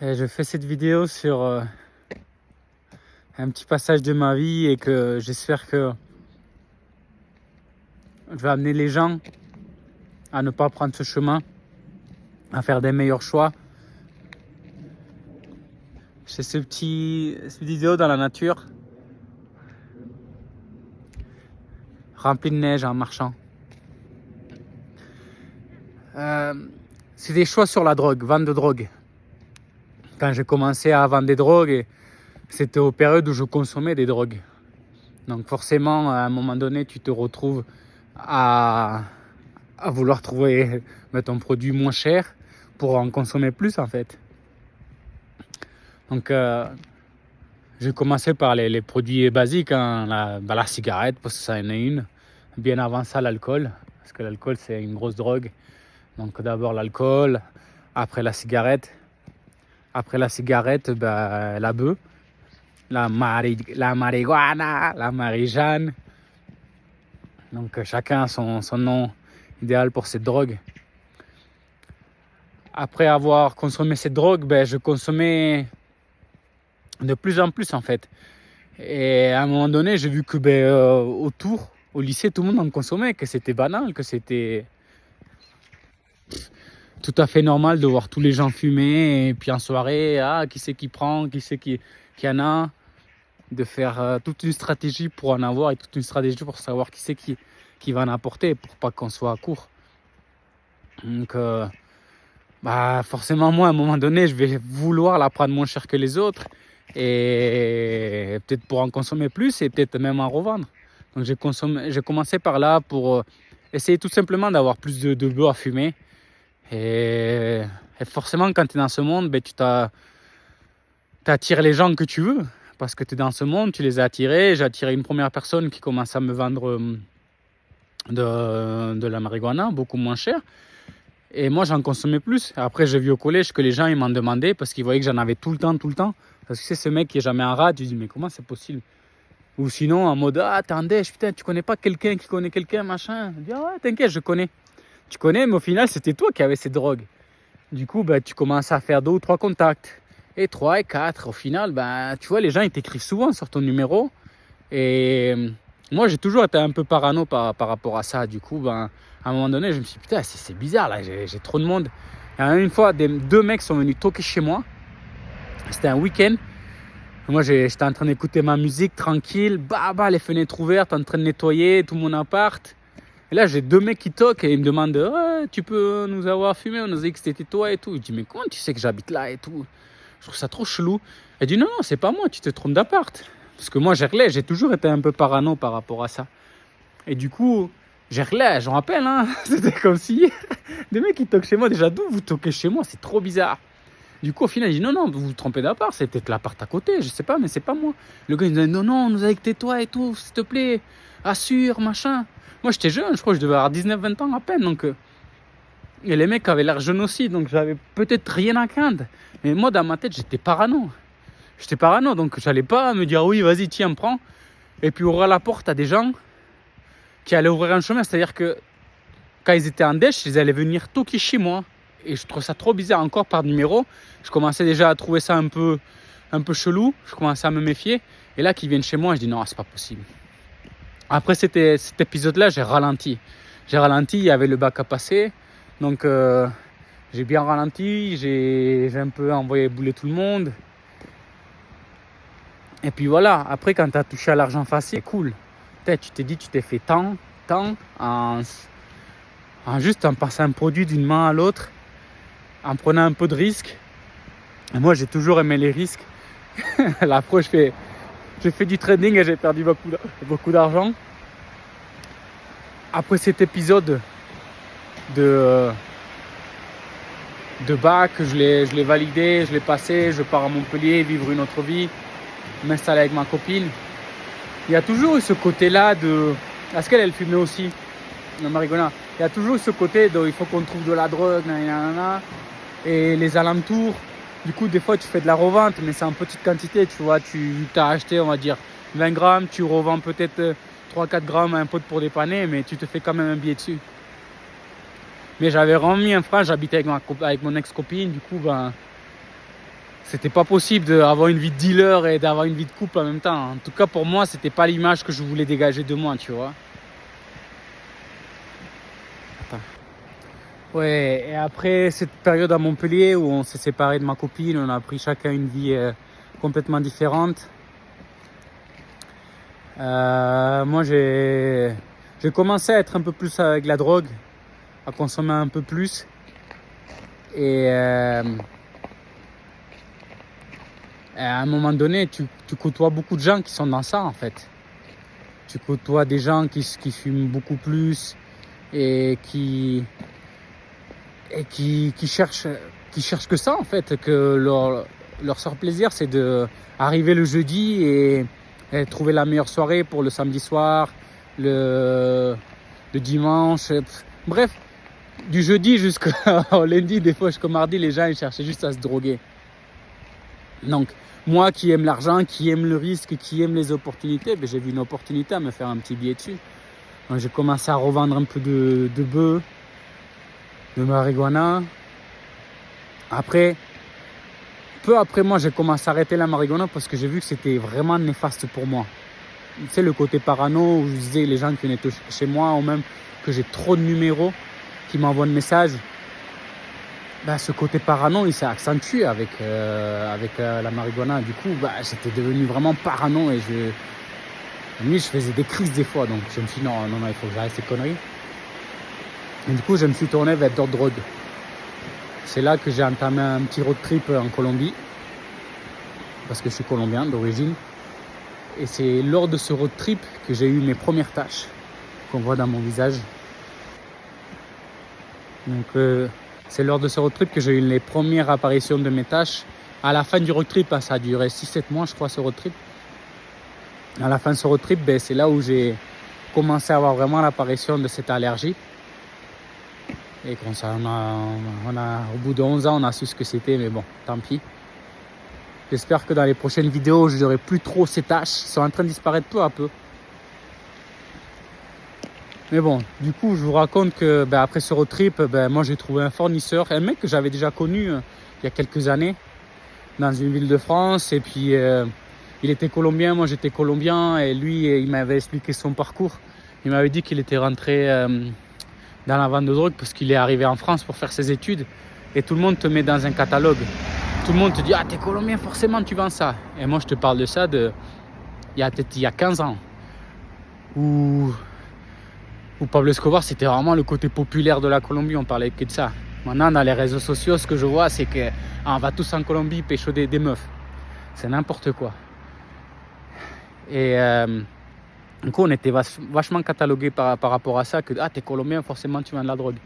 Et je fais cette vidéo sur un petit passage de ma vie et que j'espère que je vais amener les gens à ne pas prendre ce chemin, à faire des meilleurs choix. J'ai cette vidéo dans la nature, remplie de neige en marchant. C'est des choix sur la drogue, vente de drogue. Quand j'ai commencé à vendre des drogues, c'était aux périodes où je consommais des drogues. Donc forcément, à un moment donné, tu te retrouves à vouloir trouver ton produit moins cher pour en consommer plus en fait. Donc j'ai commencé par les produits basiques, hein, la cigarette, parce que ça en est une. Bien avant ça, l'alcool, parce que l'alcool c'est une grosse drogue. Donc d'abord l'alcool, après la cigarette. Après la cigarette, la bœuf, la marijuana, la marie-jeanne. Donc chacun a son nom idéal pour cette drogue. Après avoir consommé cette drogue, je consommais de plus en plus en fait. Et à un moment donné, j'ai vu que autour, au lycée, tout le monde en consommait, que c'était banal, que c'était tout à fait normal de voir tous les gens fumer. Et puis en soirée, qui c'est qui prend, qui c'est qui en a. De faire toute une stratégie pour en avoir et toute une stratégie pour savoir qui c'est qui va en apporter pour pas qu'on soit à court. Donc forcément moi à un moment donné je vais vouloir la prendre moins cher que les autres et peut-être pour en consommer plus et peut-être même en revendre. Donc j'ai commencé par là pour essayer tout simplement d'avoir plus de bœufs à fumer et forcément quand tu es dans ce monde tu t'attires les gens que tu veux. Parce que tu es dans ce monde, tu les as attirés. J'ai attiré une première personne qui commence à me vendre de la marijuana, beaucoup moins cher. Et moi, j'en consommais plus. Après, j'ai vu au collège que les gens ils m'en demandaient parce qu'ils voyaient que j'en avais tout le temps. Parce que c'est ce mec qui est jamais en rade. Tu dis, mais comment c'est possible? Ou sinon, en mode, attendez, putain, tu connais pas quelqu'un qui connaît quelqu'un, machin. Je dis, ouais, t'inquiète, je connais. Tu connais, mais au final, c'était toi qui avais ces drogues. Du coup, tu commences à faire 2 ou 3 contacts. Et 3 et 4, au final, tu vois, les gens ils t'écrivent souvent sur ton numéro. Et moi, j'ai toujours été un peu parano par rapport à ça. Du coup, à un moment donné, je me suis dit, putain, c'est bizarre là, j'ai trop de monde. Et une fois, 2 mecs sont venus toquer chez moi. C'était un week-end. Moi, j'étais en train d'écouter ma musique tranquille. Les fenêtres ouvertes, en train de nettoyer tout mon appart. Et là, j'ai 2 mecs qui toquent et ils me demandent, tu peux nous avoir fumé? On nous a dit que c'était toi et tout. Je dis, mais comment tu sais que j'habite là et tout? Je trouve ça trop chelou. Elle dit non, c'est pas moi, tu te trompes d'appart. Parce que moi, Gerlais, j'ai toujours été un peu parano par rapport à ça. Et du coup, Gerlais, j'en rappelle, c'était comme si des mecs qui toquent chez moi. Déjà, d'où vous toquez chez moi? C'est trop bizarre. Du coup, au final, il dit non, vous vous trompez d'appart, c'est peut-être l'appart à côté, je sais pas, mais c'est pas moi. Le gars, il me dit non, on nous a dit que t'es toi et tout, s'il te plaît, assure, machin. Moi, j'étais jeune, je crois que je devais avoir 19-20 ans à peine, donc. Et les mecs avaient l'air jeunes aussi, donc j'avais peut-être rien à craindre. Mais moi, dans ma tête, j'étais parano. Donc j'allais pas me dire oui, vas-y, tiens, prends. Et puis ouvrir la porte à des gens qui allaient ouvrir un chemin. C'est-à-dire que quand ils étaient en dèche, ils allaient venir toquer chez moi. Et je trouve ça trop bizarre encore par numéro. Je commençais déjà à trouver ça un peu chelou. Je commençais à me méfier. Et là, qu'ils viennent chez moi, je dis non, c'est pas possible. Après cet épisode-là, j'ai ralenti. Il y avait le bac à passer. Donc j'ai bien ralenti, j'ai un peu envoyé bouler tout le monde. Et puis voilà, après quand tu as touché à l'argent facile, c'est cool. Peut-être tu t'es dit, tu t'es fait tant en juste en passant un produit d'une main à l'autre, en prenant un peu de risque. Et moi j'ai toujours aimé les risques. Là après j'ai fait du trading et j'ai perdu beaucoup d'argent. Après cet épisode de bac, je l'ai validé, je l'ai passé, je pars à Montpellier, vivre une autre vie, m'installer avec ma copine. Il y a toujours eu ce côté-là de... Est-ce qu'elle fumait aussi, la marijuana? Il y a toujours eu ce côté de il faut qu'on trouve de la drogue, nanana, et les alentours. Du coup, des fois, tu fais de la revente, mais c'est en petite quantité, tu vois. Tu as acheté, on va dire, 20 grammes, tu revends peut-être 3-4 grammes à un pote pour dépanner, mais tu te fais quand même un billet dessus. Mais j'avais vraiment mis un frein, j'habitais avec mon ex-copine, du coup, c'était pas possible d'avoir une vie de dealer et d'avoir une vie de couple en même temps. En tout cas, pour moi, c'était pas l'image que je voulais dégager de moi, tu vois. Attends. Ouais, et après cette période à Montpellier où on s'est séparés de ma copine, on a pris chacun une vie complètement différente. Moi, j'ai commencé à être un peu plus avec la drogue, à consommer un peu plus. Et à un moment donné, tu côtoies beaucoup de gens qui sont dans ça, en fait. Tu côtoies des gens qui fument beaucoup plus et qui cherchent que ça, en fait, que leur seul plaisir, c'est d'arriver le jeudi et trouver la meilleure soirée pour le samedi soir, le dimanche. Bref, du jeudi jusqu'au lundi, des fois jusqu'au mardi, les gens ils cherchaient juste à se droguer. Donc, moi qui aime l'argent, qui aime le risque, qui aime les opportunités, ben, j'ai vu une opportunité à me faire un petit billet dessus. Donc, j'ai commencé à revendre un peu de bœuf, de marijuana. Après, peu après moi, j'ai commencé à arrêter la marijuana parce que j'ai vu que c'était vraiment néfaste pour moi. Tu sais, le côté parano où je disais les gens qui venaient chez moi ou même que j'ai trop de numéros qui m'envoient de messages. Ben, ce côté parano, il s'est accentué avec la marijuana. Du coup, ben, j'étais devenu vraiment parano et je faisais des crises des fois. Donc, je me suis dit non, il faut que j'arrête ces conneries. Et du coup, je me suis tourné vers d'autres drogues. C'est là que j'ai entamé un petit road trip en Colombie. Parce que je suis colombien d'origine. Et c'est lors de ce road trip que j'ai eu mes premières taches qu'on voit dans mon visage. Donc, c'est lors de ce road trip que j'ai eu les premières apparitions de mes taches. À la fin du road trip, ça a duré 6-7 mois, je crois, ce road trip. À la fin de ce road trip, ben, c'est là où j'ai commencé à avoir vraiment l'apparition de cette allergie. Et comme ça, au bout de 11 ans, on a su ce que c'était, mais bon, tant pis. J'espère que dans les prochaines vidéos, je n'aurai plus trop ces taches. Elles sont en train de disparaître peu à peu. Mais bon, du coup, je vous raconte que après ce road trip, moi j'ai trouvé un fournisseur, un mec que j'avais déjà connu il y a quelques années dans une ville de France. Et puis, il était colombien, moi j'étais colombien. Et lui, il m'avait expliqué son parcours. Il m'avait dit qu'il était rentré dans la vente de drogue parce qu'il est arrivé en France pour faire ses études. Et tout le monde te met dans un catalogue. Tout le monde te dit « Ah, t'es colombien, forcément tu vends ça ». Et moi, je te parle de ça il y a 15 ans. Où Pablo Escobar, c'était vraiment le côté populaire de la Colombie, on parlait que de ça. Maintenant, dans les réseaux sociaux, ce que je vois, c'est qu'on va tous en Colombie pécho des meufs. C'est n'importe quoi. Et du coup, on était vachement catalogués par rapport à ça, que « Ah, t'es colombien, forcément tu vends de la drogue ».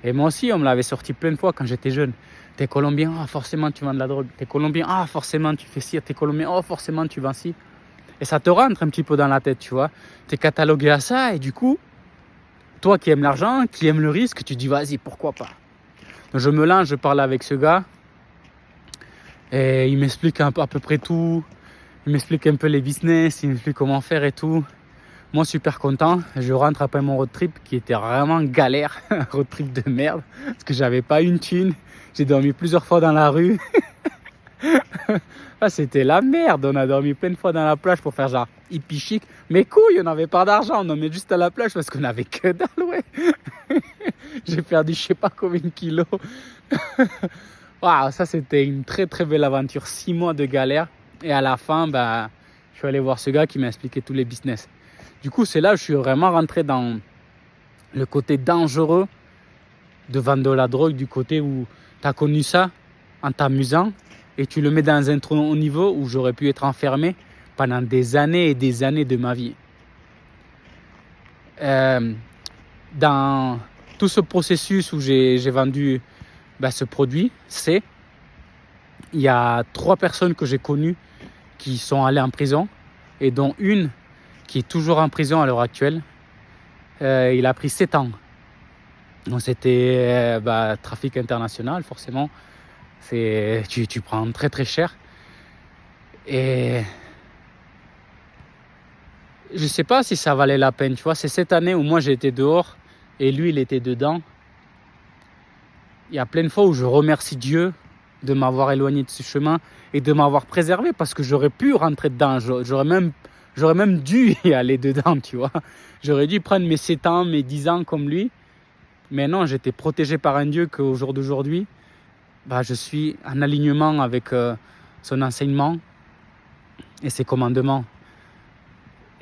Et moi aussi, on me l'avait sorti plein de fois quand j'étais jeune. « T'es colombien, ah, forcément tu vends de la drogue. T'es colombien, ah, forcément tu fais ci. T'es colombien, oh, forcément tu vends ci. » Et ça te rentre un petit peu dans la tête, tu vois. T'es catalogué à ça et du coup, toi qui aimes l'argent, qui aimes le risque, tu dis vas-y, pourquoi pas. Donc je me lance, je parle avec ce gars et il m'explique à peu près tout. Il m'explique un peu les business, il m'explique comment faire et tout. Moi super content, je rentre après mon road trip qui était vraiment galère, un road trip de merde parce que j'avais pas une thune. J'ai dormi plusieurs fois dans la rue. Ah, c'était la merde, on a dormi plein de fois dans la plage pour faire genre hippie chic. Mais couilles, on n'avait pas d'argent, on dormait juste à la plage parce qu'on n'avait que dalle, ouais. J'ai perdu je sais pas combien de kilos. Wow, ça c'était une très très belle aventure, 6 mois de galère. Et à la fin, je suis allé voir ce gars qui m'a expliqué tous les business. Du coup, c'est là où je suis vraiment rentré dans le côté dangereux de vendre de la drogue, du côté où tu as connu ça en t'amusant. Et tu le mets dans un trop haut niveau où j'aurais pu être enfermé pendant des années et des années de ma vie. Dans tout ce processus où j'ai vendu ce produit, il y a 3 personnes que j'ai connues qui sont allées en prison et dont une qui est toujours en prison à l'heure actuelle. Il a pris 7 ans. Donc c'était trafic international forcément. Tu prends très très cher. Et je sais pas si ça valait la peine, tu vois. C'est cette année où moi j'étais dehors et lui il était dedans. Il y a plein de fois où je remercie Dieu de m'avoir éloigné de ce chemin et de m'avoir préservé parce que j'aurais pu rentrer dedans. J'aurais même dû y aller dedans, tu vois. J'aurais dû prendre mes 7 ans, mes 10 ans comme lui. Mais non, j'étais protégé par un Dieu qu'au jour d'aujourd'hui, je suis en alignement avec son enseignement et ses commandements.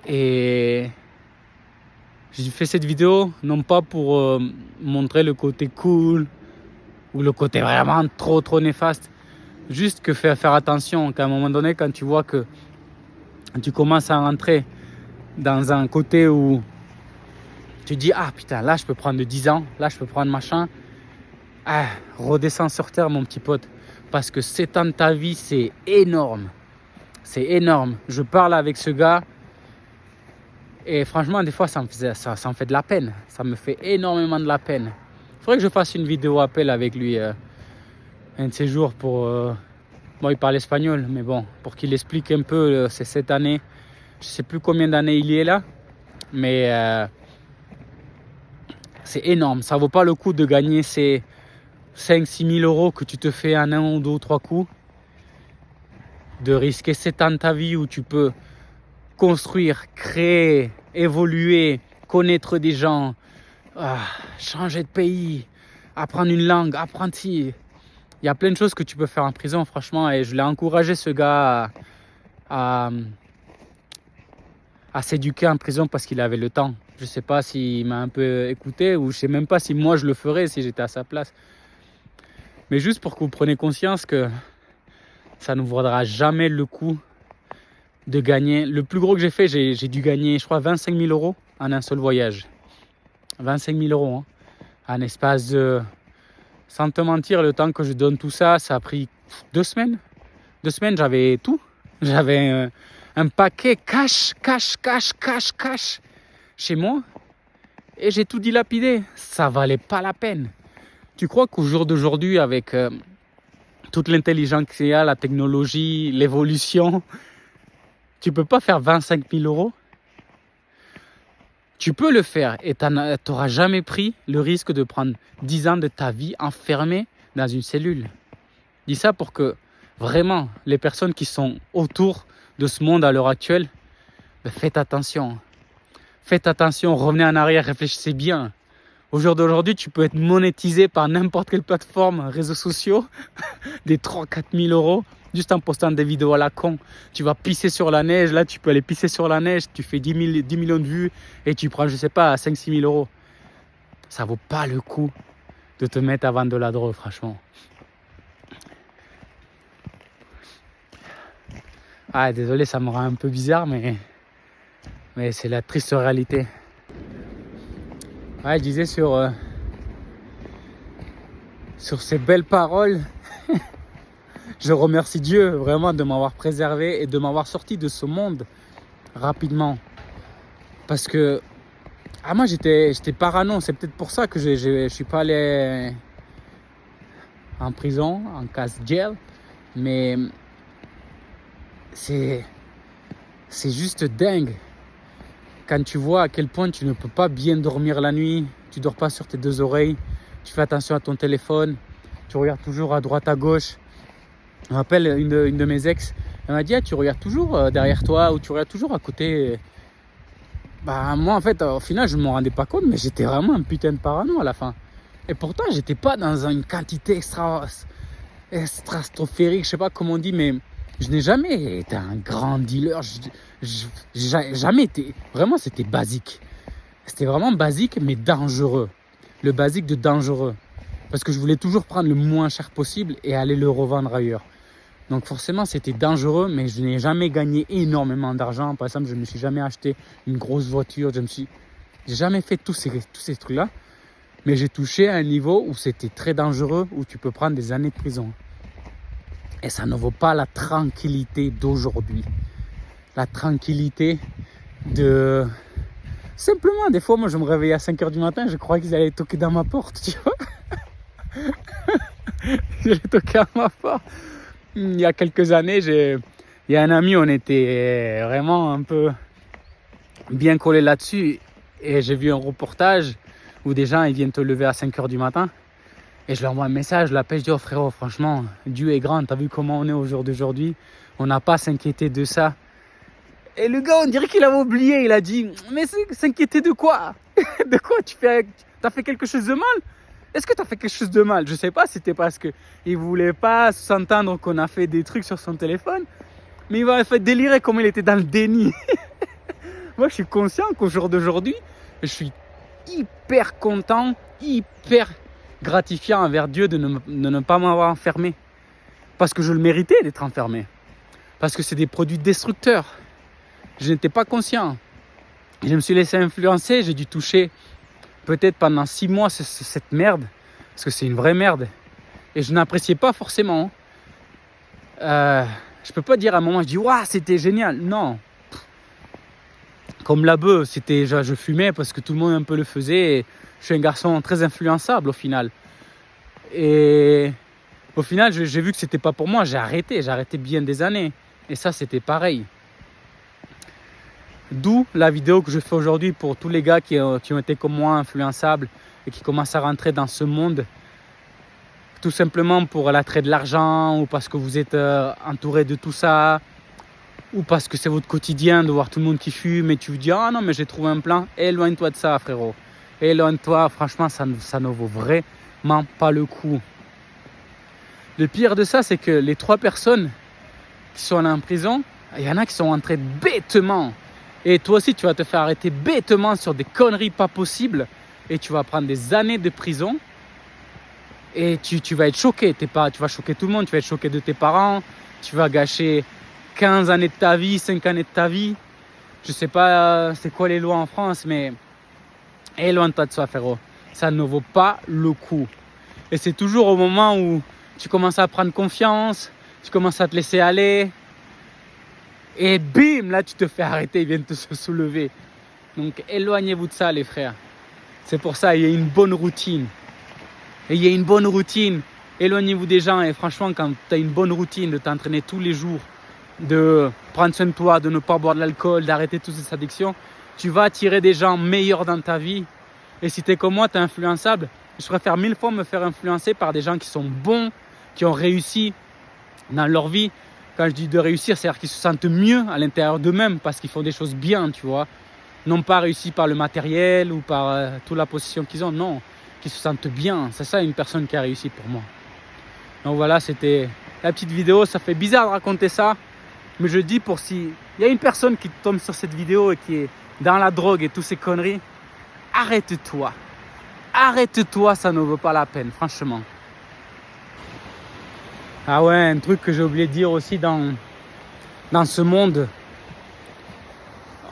Et j'ai fait cette vidéo non pas pour montrer le côté cool ou le côté vraiment trop néfaste. Juste que faire attention qu'à un moment donné, quand tu vois que tu commences à rentrer dans un côté où tu dis ah putain, là je peux prendre 10 ans, là je peux prendre machin. Redescends sur terre mon petit pote, parce que 7 ans de ta vie c'est énorme. C'est énorme. Je parle avec ce gars et franchement des fois ça me fait de la peine. Ça me fait énormément de la peine. Il faudrait que je fasse une vidéo appel avec lui un de ces jours pour... il parle espagnol, mais bon, pour qu'il explique un peu ces 7 années. Je sais plus combien d'années il y est là, mais c'est énorme. Ça vaut pas le coup de gagner ces 5-6 000 euros que tu te fais en 1 ou 2 ou 3 coups, de risquer 7 ans de ta vie où tu peux construire, créer, évoluer, connaître des gens, changer de pays, apprendre une langue, apprendre ci. Il y a plein de choses que tu peux faire en prison, franchement, et je l'ai encouragé ce gars à s'éduquer en prison parce qu'il avait le temps. Je sais pas s'il m'a un peu écouté ou je sais même pas si moi je le ferais si j'étais à sa place. Mais juste pour que vous preniez conscience que ça ne vaudra jamais le coup de gagner. Le plus gros que j'ai fait, j'ai dû gagner, je crois, 25 000 euros en un seul voyage. 25 000 euros, hein. En espace de... Sans te mentir, le temps que je donne tout ça, ça a pris 2 semaines. 2 semaines, j'avais tout. J'avais un paquet cash chez moi. Et j'ai tout dilapidé. Ça valait pas la peine. Tu crois qu'au jour d'aujourd'hui, avec toute l'intelligence qu'il y a, la technologie, l'évolution, tu peux pas faire 25 000 euros? Tu peux le faire et tu n'auras jamais pris le risque de prendre 10 ans de ta vie enfermé dans une cellule. Je dis ça pour que vraiment les personnes qui sont autour de ce monde à l'heure actuelle, faites attention. Faites attention, revenez en arrière, réfléchissez bien. Au jour d'aujourd'hui, tu peux être monétisé par n'importe quelle plateforme, réseaux sociaux, des 3-4 000 euros, juste en postant des vidéos à la con. Tu vas pisser sur la neige, là tu peux aller pisser sur la neige, tu fais 10 millions de vues et tu prends, je sais pas, 5-6 000 euros. Ça vaut pas le coup de te mettre à vendre de la drogue, franchement. Désolé, ça me rend un peu bizarre, mais c'est la triste réalité. Je disais sur ces belles paroles, je remercie Dieu vraiment de m'avoir préservé et de m'avoir sorti de ce monde rapidement. Parce que moi j'étais parano, c'est peut-être pour ça que je suis pas allé en prison, en case jail, mais c'est juste dingue. Quand tu vois à quel point tu ne peux pas bien dormir la nuit, tu dors pas sur tes 2 oreilles, tu fais attention à ton téléphone, tu regardes toujours à droite, à gauche. Je me rappelle une de mes ex, elle m'a dit tu regardes toujours derrière toi ou tu regardes toujours à côté. Moi en fait au final je ne m'en rendais pas compte, mais j'étais vraiment un putain de parano à la fin. Et pourtant j'étais pas dans une quantité stratosphérique, je sais pas comment on dit, mais je n'ai jamais été un grand dealer. Jamais été. Vraiment, c'était basique. C'était vraiment basique, mais dangereux. Le basique de dangereux. Parce que je voulais toujours prendre le moins cher possible et aller le revendre ailleurs. Donc forcément, c'était dangereux, mais je n'ai jamais gagné énormément d'argent. Par exemple, je ne me suis jamais acheté une grosse voiture. J'ai jamais fait tous ces trucs-là. Mais j'ai touché à un niveau où c'était très dangereux, où tu peux prendre des années de prison. Et ça ne vaut pas la tranquillité d'aujourd'hui. La tranquillité de... Simplement, des fois, moi, je me réveillais à 5h du matin, je croyais qu'ils allaient toquer dans ma porte, tu vois. Ils allaient toquer à ma porte. Il y a quelques années, il y a un ami, on était vraiment un peu bien collés là-dessus. Et j'ai vu un reportage où des gens, ils viennent te lever à 5h du matin. Et je lui envoie un message, je l'appelle, je dis, oh frérot, franchement, Dieu est grand, t'as vu comment on est au jour d'aujourd'hui, on n'a pas à s'inquiéter de ça. Et le gars, on dirait qu'il avait oublié, il a dit, mais s'inquiéter de quoi? De quoi t'as fait quelque chose de mal? Est-ce que t'as fait quelque chose de mal? Je sais pas si c'était parce qu'il voulait pas s'entendre qu'on a fait des trucs sur son téléphone, mais il m'avait fait délirer comme il était dans le déni. Moi, je suis conscient qu'au jour d'aujourd'hui, je suis hyper content, hyper gratifiant envers Dieu de ne pas m'avoir enfermé. Parce que je le méritais d'être enfermé. Parce que c'est des produits destructeurs. Je n'étais pas conscient. Je me suis laissé influencer, j'ai dû toucher peut-être pendant 6 mois cette merde. Parce que c'est une vraie merde. Et je n'appréciais pas forcément. Je peux pas dire à un moment, je dis, waouh, c'était génial. Non. Comme la bœuf, je fumais parce que tout le monde un peu le faisait. Et je suis un garçon très influençable au final. Et au final, j'ai vu que c'était pas pour moi. J'ai arrêté bien des années. Et ça, c'était pareil. D'où la vidéo que je fais aujourd'hui pour tous les gars qui ont été comme moi influençables et qui commencent à rentrer dans ce monde. Tout simplement pour l'attrait de l'argent ou parce que vous êtes entouré de tout ça. Ou parce que c'est votre quotidien de voir tout le monde qui fume et tu vous dis « Ah non, mais j'ai trouvé un plan. » Éloigne-toi de ça, frérot. Éloigne-toi. Franchement, ça ne vaut vraiment pas le coup. Le pire de ça, c'est que les 3 personnes qui sont allées en prison, il y en a qui sont entrées bêtement. Et toi aussi, tu vas te faire arrêter bêtement sur des conneries pas possibles. Et tu vas prendre des années de prison. Et tu vas être choqué. Tu vas choquer tout le monde. Tu vas être choqué de tes parents. Tu vas gâcher 15 années de ta vie, 5 années de ta vie. Je sais pas c'est quoi les lois en France, mais éloigne-toi de ça, frérot. Ça ne vaut pas le coup. Et c'est toujours au moment où tu commences à prendre confiance, tu commences à te laisser aller. Et bim, là tu te fais arrêter, ils viennent te soulever. Donc éloignez-vous de ça, les frères. C'est pour ça, il y a une bonne routine. Éloignez-vous des gens. Et franchement, quand tu as une bonne routine de t'entraîner tous les jours, de prendre soin de toi, de ne pas boire de l'alcool, d'arrêter toutes ces addictions, tu vas attirer des gens meilleurs dans ta vie. Et si tu es comme moi, tu es influençable, je préfère 1000 fois me faire influencer par des gens qui sont bons, qui ont réussi dans leur vie. Quand je dis de réussir, c'est-à-dire qu'ils se sentent mieux à l'intérieur d'eux-mêmes parce qu'ils font des choses bien, tu vois. Non pas réussi par le matériel ou par toute la possession qu'ils ont, non, qu'ils se sentent bien. C'est ça une personne qui a réussi pour moi. Donc voilà, c'était la petite vidéo. Ça fait bizarre de raconter ça, mais je dis pour si il y a une personne qui tombe sur cette vidéo et qui est dans la drogue et toutes ces conneries, arrête-toi. Arrête-toi, ça ne vaut pas la peine, franchement. Ah ouais, un truc que j'ai oublié de dire aussi dans ce monde.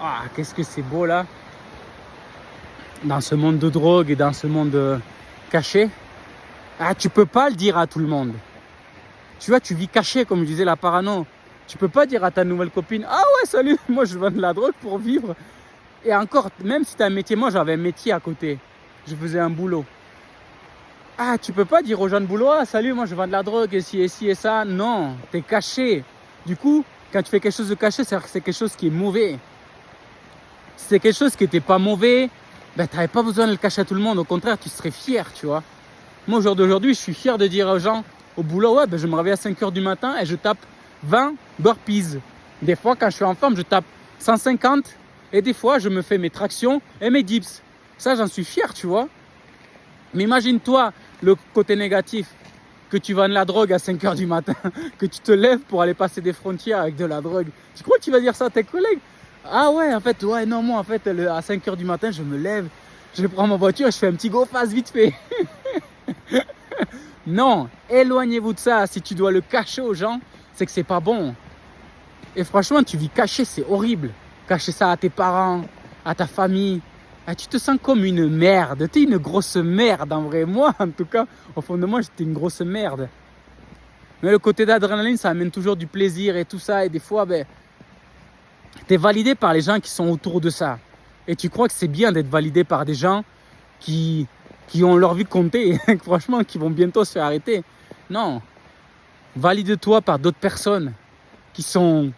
Ah, qu'est-ce que c'est beau là. Dans ce monde de drogue et dans ce monde caché. Ah, tu peux pas le dire à tout le monde. Tu vois, tu vis caché, comme je disais, la parano. Tu peux pas dire à ta nouvelle copine, ah ouais, salut, moi je vends de la drogue pour vivre. Et encore, même si tu as un métier, moi j'avais un métier à côté. Je faisais un boulot. Ah, tu peux pas dire aux gens de boulot, ah salut, moi je vends de la drogue, et ci et ça. Non, t'es caché. Du coup, quand tu fais quelque chose de caché, c'est-à-dire que c'est quelque chose qui est mauvais. Si c'est quelque chose qui n'était pas mauvais, ben t'avais pas besoin de le cacher à tout le monde. Au contraire, tu serais fier, tu vois. Moi, au jour d'aujourd'hui, je suis fier de dire aux gens au boulot, ouais, ben, je me réveille à 5h du matin et je tape 20 burpees. Des fois, quand je suis en forme, je tape 150 et des fois, je me fais mes tractions et mes dips. Ça, j'en suis fier, tu vois. Mais imagine-toi le côté négatif, que tu vends de la drogue à 5h du matin, que tu te lèves pour aller passer des frontières avec de la drogue. Tu crois que tu vas dire ça à tes collègues? Ah ouais, en fait, ouais, non, moi, en fait, à 5h du matin, je me lève, je prends ma voiture et je fais un petit go fast vite fait. Non, éloignez-vous de ça. Si tu dois le cacher aux gens, c'est que c'est pas bon. Et franchement, tu vis caché, c'est horrible. Cacher ça à tes parents, à ta famille. Ah, tu te sens comme une merde. Tu es une grosse merde en vrai. Moi, en tout cas, au fond de moi, j'étais une grosse merde. Mais le côté d'adrénaline, ça amène toujours du plaisir et tout ça. Et des fois, ben, tu es validé par les gens qui sont autour de ça. Et tu crois que c'est bien d'être validé par des gens qui ont leur vie comptée, franchement, qui vont bientôt se faire arrêter. Non. Valide-toi par d'autres personnes qui sont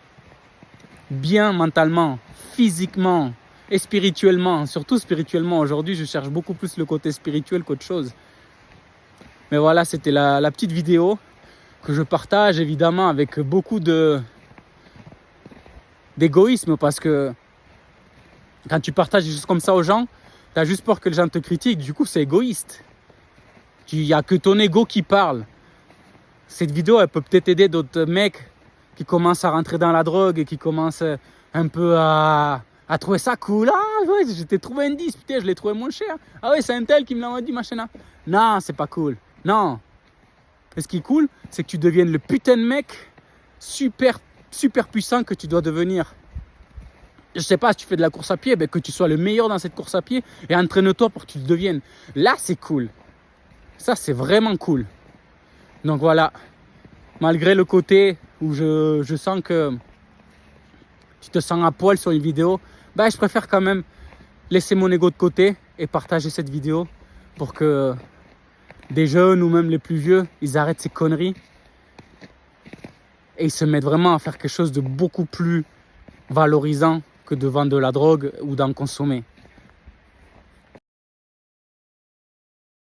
bien mentalement, physiquement et spirituellement. Surtout spirituellement. Aujourd'hui, je cherche beaucoup plus le côté spirituel qu'autre chose. Mais voilà, c'était la petite vidéo que je partage évidemment avec beaucoup d'égoïsme, parce que quand tu partages des choses comme ça aux gens, tu as juste peur que les gens te critiquent. Du coup, c'est égoïste. Il n'y a que ton ego qui parle. Cette vidéo, elle peut peut-être aider d'autres mecs qui commencent à rentrer dans la drogue et qui commencent un peu à trouver ça cool. Ah ouais, j'ai trouvé un 10, putain, je l'ai trouvé moins cher. Ah ouais, c'est un tel qui me l'a dit, machin. Non, c'est pas cool. Non. Et ce qui est cool, c'est que tu deviennes le putain de mec super, super puissant que tu dois devenir. Je sais pas, si tu fais de la course à pied, ben que tu sois le meilleur dans cette course à pied et entraîne-toi pour que tu le deviennes. Là, c'est cool. Ça, c'est vraiment cool. Donc voilà, malgré le côté où je sens que tu te sens à poil sur une vidéo, ben je préfère quand même laisser mon ego de côté et partager cette vidéo pour que des jeunes ou même les plus vieux, ils arrêtent ces conneries et ils se mettent vraiment à faire quelque chose de beaucoup plus valorisant que de vendre de la drogue ou d'en consommer.